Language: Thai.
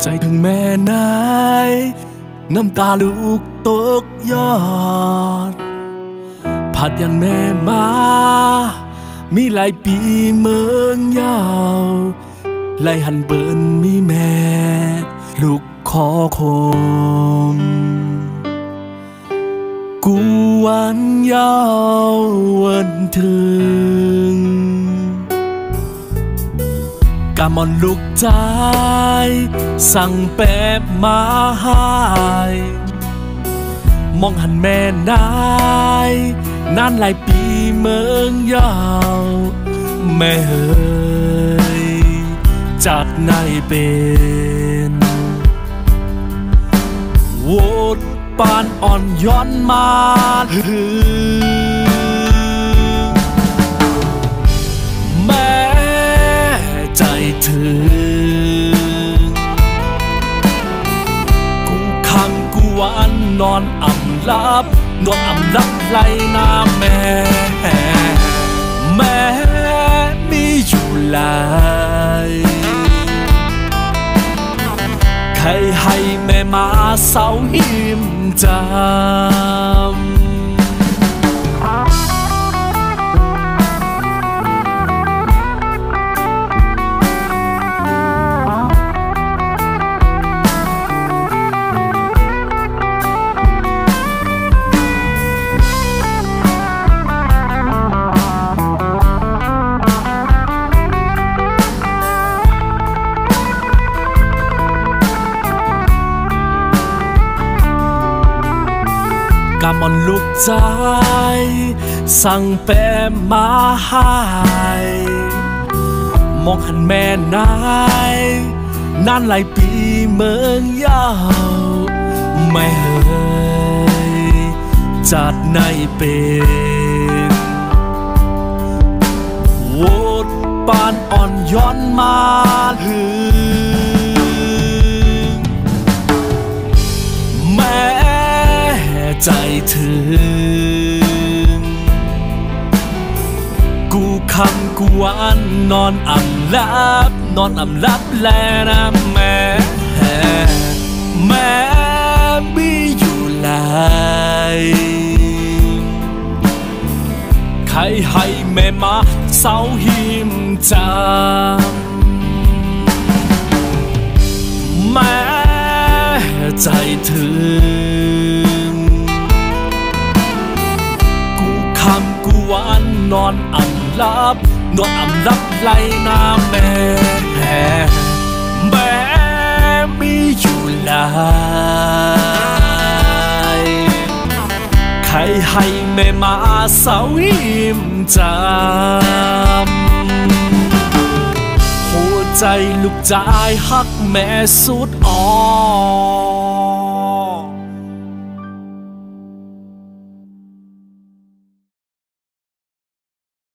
ใจถึงแม่นายน้ำตาลูกตกยอดผัดยันแม่มามีหลายปีเมืองยาวไล่หันเบิ่นมีแม่ลูกขอคมกูวันยาววันถึงกะมอนลูกใจสั่งแป๊บมาหายมองหันแม่นายนานหลายปีเมืองยาวแม่เฮ้ยจัดในเป็นโวดปานอ่อนย้อนมาแม่ใจถึงกูคังกูวันนอนอ่ำลับไหลหน้าแม่มีอยู่หลายใครให้แม่มาเศร้าหิมจำกะมอนลูกใจสั่งแป๊บมาหายมองหันแม่นายนานหลายปีเมืองยาวไม่เฮ้ยจัดในเป็นโวดปานอ่อนย้อนมาหือแม่ใจถึงกูคำกูวันนอนอ่ำลับแลนะแม่มีอยู่หลายใครให้แม่มาเศร้าหิมจำแม่ใจถึงกูวันนอนอ่ำลับไหลหน้าแม่มีอยู่หลายใครให้แม่มาเศร้าหิมจำหัวใจลูกใจฮักแม่สุดอ่อ